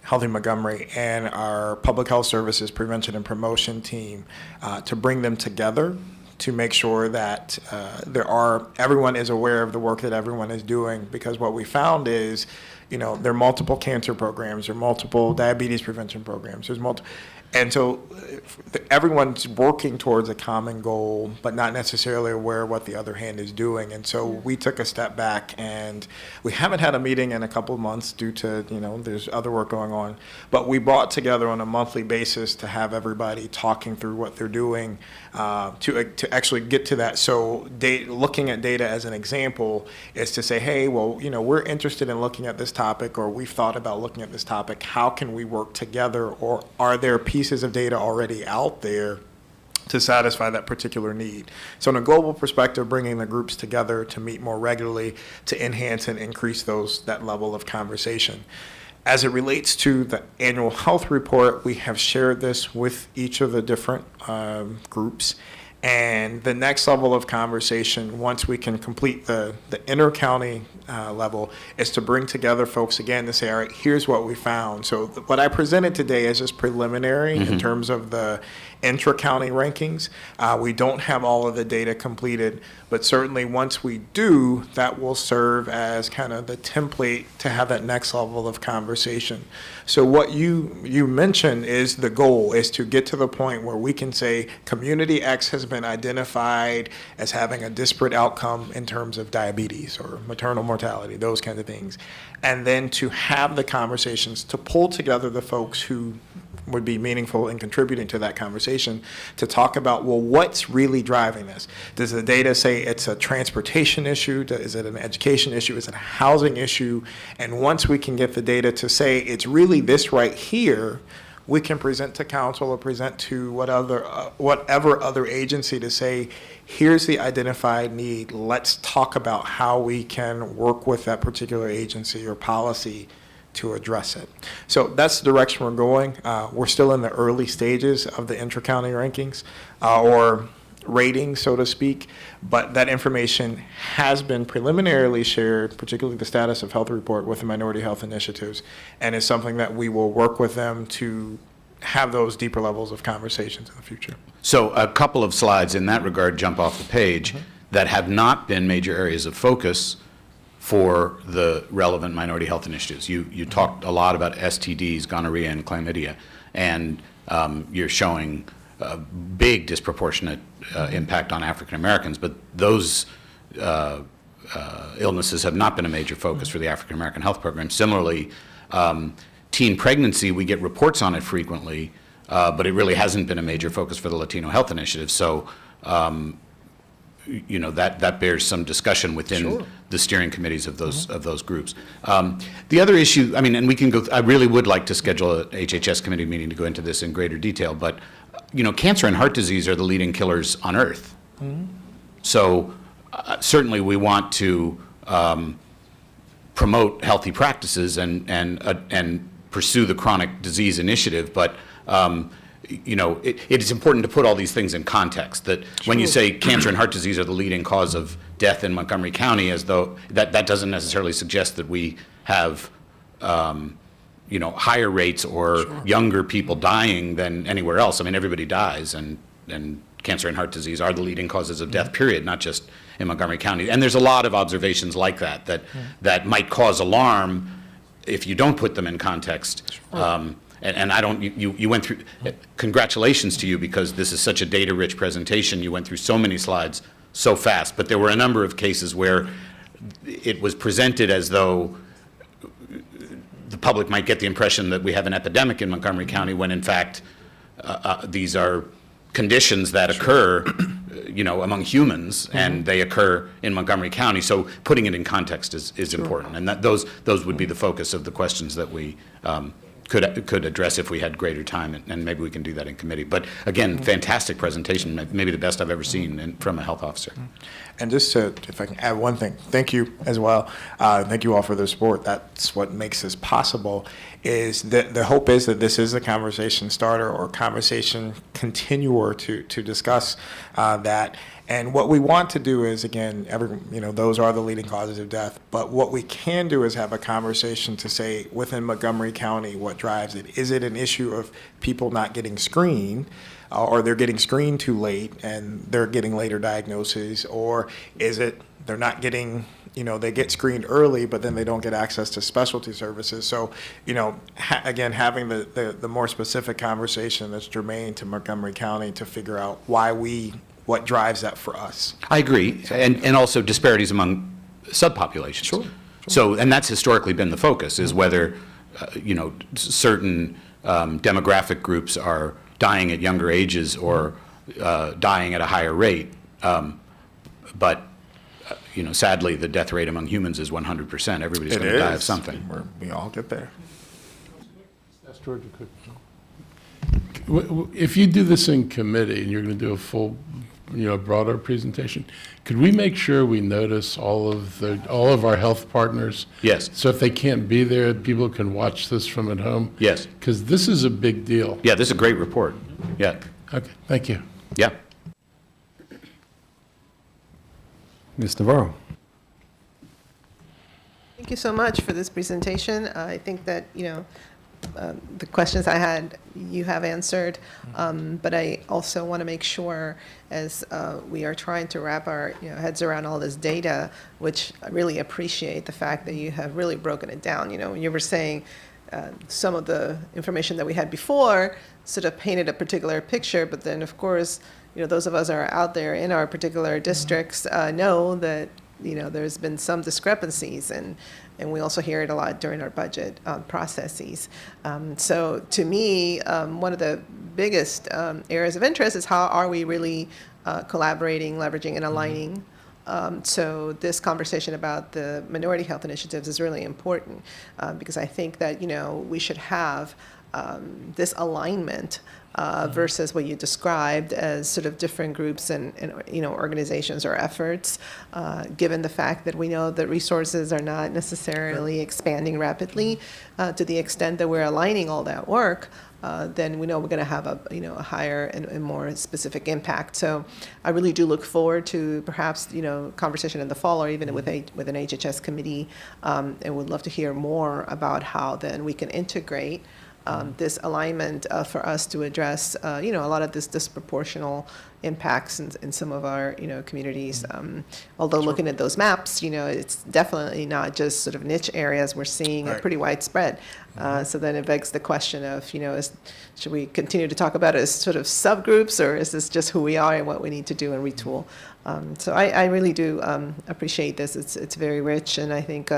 Healthy Montgomery, and our public health services prevention and promotion team to bring them together to make sure that everyone is aware of the work that everyone is doing, because what we found is, there are multiple cancer programs, there are multiple diabetes prevention programs, and so everyone's working towards a common goal, but not necessarily aware of what the other hand is doing. And so we took a step back, and we haven't had a meeting in a couple of months due to, there's other work going on. But we brought together on a monthly basis to have everybody talking through what they're doing to actually get to that. So looking at data as an example is to say, hey, well, we're interested in looking at this topic, or we've thought about looking at this topic. How can we work together, or are there pieces of data already out there to satisfy that particular need? So in a global perspective, bringing the groups together to meet more regularly to enhance and increase that level of conversation. As it relates to the annual health report, we have shared this with each of the different groups. And the next level of conversation, once we can complete the inter-county level, is to bring together folks again to say, all right, here's what we found. So what I presented today is just preliminary in terms of the intra-county rankings. We don't have all of the data completed, but certainly once we do, that will serve as kind of the template to have that next level of conversation. So what you mentioned is the goal is to get to the point where we can say community X has been identified as having a disparate outcome in terms of diabetes or maternal mortality, those kinds of things. And then to have the conversations, to pull together the folks who would be meaningful in contributing to that conversation to talk about, well, what's really driving this? Does the data say it's a transportation issue? Is it an education issue? Is it a housing issue? And once we can get the data to say it's really this right here, we can present to council or present to whatever other agency to say, here's the identified need. Let's talk about how we can work with that particular agency or policy to address it. So that's the direction we're going. We're still in the early stages of the intra-county rankings or ratings, so to speak, but that information has been preliminarily shared, particularly the status of health report with the minority health initiatives, and is something that we will work with them to have those deeper levels of conversations in the future. So a couple of slides in that regard jump off the page that have not been major areas of focus for the relevant minority health initiatives. You talked a lot about STDs, gonorrhea, and chlamydia, and you're showing a big disproportionate impact on African Americans, but those illnesses have not been a major focus for the African American Health Program. Similarly, teen pregnancy, we get reports on it frequently, but it really hasn't been a major focus for the Latino Health Initiative. So that bears some discussion within the steering committees of those groups. The other issue, and we can go. I really would like to schedule a HHS committee meeting to go into this in greater detail. But cancer and heart disease are the leading killers on Earth. So certainly we want to promote healthy practices and pursue the chronic disease initiative, but it is important to put all these things in context. That when you say cancer and heart disease are the leading cause of death in Montgomery County, as though that doesn't necessarily suggest that we have higher rates or younger people dying than anywhere else. I mean, everybody dies, and cancer and heart disease are the leading causes of death, period, not just in Montgomery County. And there's a lot of observations like that might cause alarm if you don't put them in context. And I don't, you went through, congratulations to you, because this is such a data-rich presentation. You went through so many slides so fast, but there were a number of cases where it was presented as though the public might get the impression that we have an epidemic in Montgomery County, when in fact these are conditions that occur among humans, and they occur in Montgomery County. So putting it in context is important, and those would be the focus of the questions that we could address if we had greater time, and maybe we can do that in committee. But again, fantastic presentation, maybe the best I've ever seen from a health officer. And just if I can add one thing, thank you as well. Thank you all for the support. That's what makes this possible. Is that the hope is that this is a conversation starter or conversation continuer to discuss that. And what we want to do is, again, those are the leading causes of death. But what we can do is have a conversation to say, within Montgomery County, what drives it? Is it an issue of people not getting screened, or they're getting screened too late and they're getting later diagnoses? Or is it they're not getting, they get screened early, but then they don't get access to specialty services? So, again, having the more specific conversation that's germane to Montgomery County to figure out what drives that for us. I agree, and also disparities among subpopulations. Sure. So, and that's historically been the focus, is whether, certain demographic groups are dying at younger ages or dying at a higher rate. But, sadly, the death rate among humans is 100%. Everybody's going to die of something. We all get there. That's Georgia Cook. If you do this in committee and you're going to do a full, broader presentation, could we make sure we notice all of our health partners? Yes. So if they can't be there, people can watch this from at home? Yes. Because this is a big deal. Yeah, this is a great report. Yeah. Okay, thank you. Yeah. Ms. Navarro. Thank you so much for this presentation. I think that, the questions I had, you have answered, but I also want to make sure, as we are trying to wrap our heads around all this data, which I really appreciate the fact that you have really broken it down. When you were saying some of the information that we had before sort of painted a particular picture, but then of course, those of us that are out there in our particular districts know that there's been some discrepancies, and we also hear it a lot during our budget processes. So to me, one of the biggest areas of interest is how are we really collaborating, leveraging, and aligning. So this conversation about the minority health initiatives is really important, because I think that we should have this alignment versus what you described as sort of different groups and organizations or efforts, given the fact that we know that resources are not necessarily expanding rapidly. To the extent that we're aligning all that work, then we know we're going to have a higher and more specific impact. So I really do look forward to perhaps conversation in the fall, or even with an HHS committee, and would love to hear more about how then we can integrate this alignment for us to address, a lot of this disproportional impacts in some of our, communities. Although looking at those maps, it's definitely not just sort of niche areas. We're seeing Right. a pretty widespread. So then it begs the question of, should we continue to talk about it as sort of subgroups, or is this just who we are and what we need to do and retool? So I really do appreciate this. It's very rich, and I think,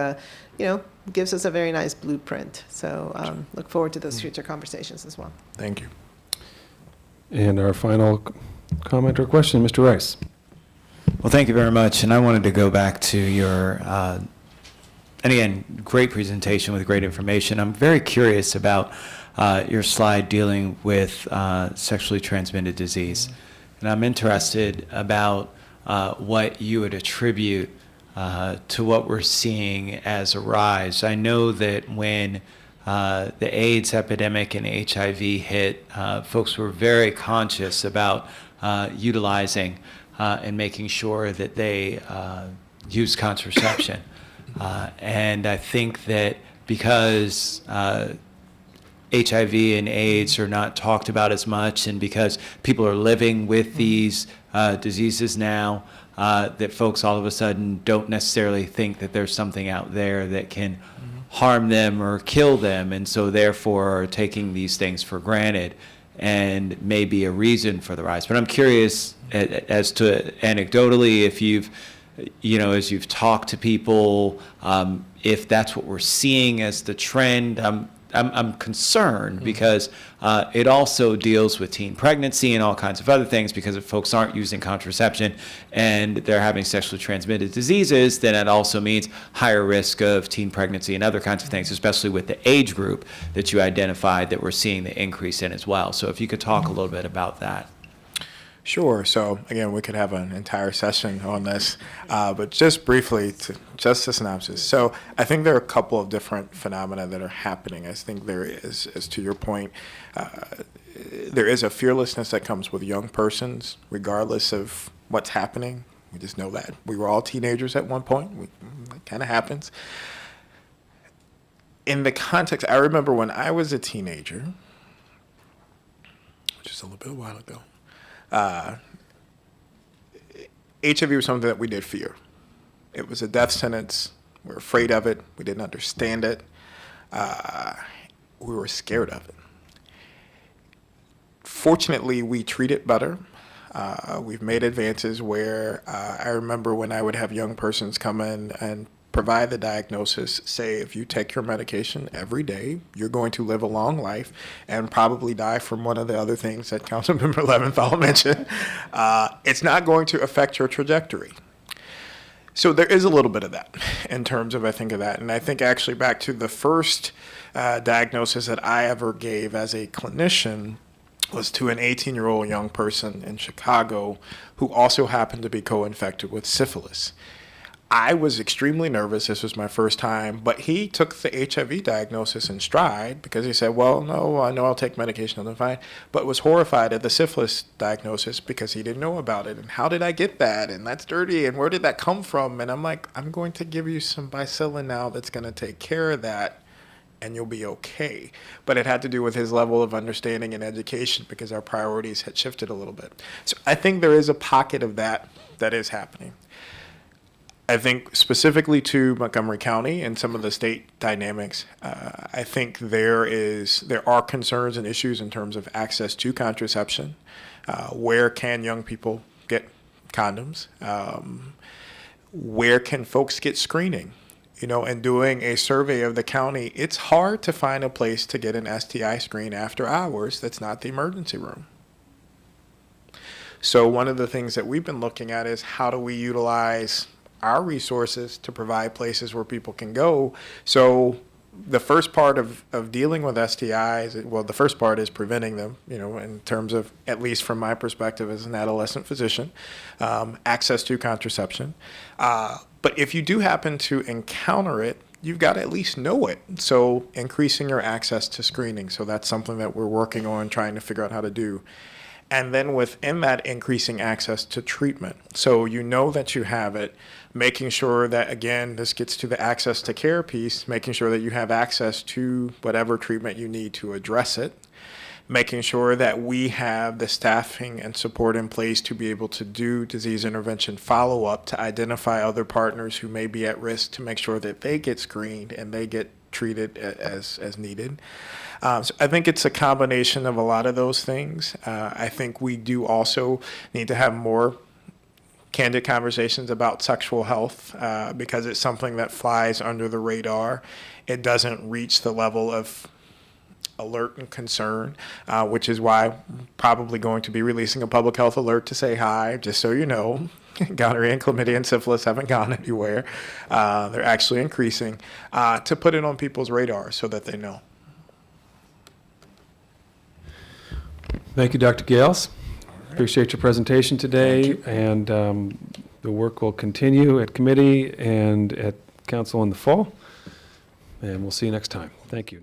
gives us a very nice blueprint. So look forward to those future conversations as well. Thank you. And our final comment or question, Mr. Rice. Well, thank you very much. And I wanted to go back to your And again, great presentation with great information. I'm very curious about your slide dealing with sexually transmitted disease. And I'm interested about what you would attribute to what we're seeing as a rise. I know that when the AIDS epidemic and HIV hit, folks were very conscious about utilizing and making sure that they use contraception. And I think that because HIV and AIDS are not talked about as much, and because people are living with these diseases now, that folks all of a sudden don't necessarily think that there's something out there that can harm them or kill them, and so therefore are taking these things for granted, and may be a reason for the rise. But I'm curious as to anecdotally if you've, as you've talked to people, if that's what we're seeing as the trend. I'm concerned because it also deals with teen pregnancy and all kinds of other things, because if folks aren't using contraception and they're having sexually transmitted diseases, then it also means higher risk of teen pregnancy and other kinds of things, especially with the age group that you identified that we're seeing the increase in as well. So if you could talk a little bit about that. Sure. So again, we could have an entire session on this, but just briefly, just a synopsis. So I think there are a couple of different phenomena that are happening. I think there is, as to your point, there is a fearlessness that comes with young persons, regardless of what's happening. We just know that. We were all teenagers at one point. That kind of happens. In the context, I remember when I was a teenager, which is a little bit while ago, HIV was something that we did fear. It was a death sentence. We were afraid of it. We didn't understand it. We were scared of it. Fortunately, we treat it better. We've made advances where I remember when I would have young persons come in and provide the diagnosis, say, if you take your medication every day, you're going to live a long life and probably die from one of the other things that Councilmember Leventhal mentioned. It's not going to affect your trajectory. So there is a little bit of that in terms of, I think of that. And I think actually back to the first diagnosis that I ever gave as a clinician was to an 18-year-old young person in Chicago who also happened to be co-infected with syphilis. I was extremely nervous. This was my first time, but he took the HIV diagnosis in stride because he said, well, no, I know I'll take medication, I'm fine, but was horrified at the syphilis diagnosis because he didn't know about it. And how did I get that? And that's dirty. And where did that come from? And I'm like, I'm going to give you some bicillin now that's going to take care of that, and you'll be okay. But it had to do with his level of understanding and education because our priorities had shifted a little bit. So I think there is a pocket of that is happening. I think specifically to Montgomery County and some of the state dynamics, I think there are concerns and issues in terms of access to contraception. Where can young people get condoms? Where can folks get screening? And doing a survey of the county, it's hard to find a place to get an STI screen after hours that's not the emergency room. So one of the things that we've been looking at is how do we utilize our resources to provide places where people can go. So the first part of dealing with STIs, well, the first part is preventing them, in terms of, at least from my perspective as an adolescent physician, access to contraception. But if you do happen to encounter it, you've got to at least know it. So increasing your access to screening. So that's something that we're working on, trying to figure out how to do. And then within that, increasing access to treatment. So you know that you have it, making sure that, again, this gets to the access to care piece, making sure that you have access to whatever treatment you need to address it, making sure that we have the staffing and support in place to be able to do disease intervention follow-up, to identify other partners who may be at risk, to make sure that they get screened and they get treated as needed. So I think it's a combination of a lot of those things. I think we do also need to have more candid conversations about sexual health because it's something that flies under the radar. It doesn't reach the level of alert and concern, which is why I'm probably going to be releasing a public health alert to say hi, just so you know. gonorrhea and chlamydia and syphilis haven't gone anywhere. They're actually increasing, to put it on people's radar so that they know. Thank you, Dr. Gayles. Appreciate your presentation today, and the work will continue at committee and at council in the fall, and we'll see you next time. Thank you.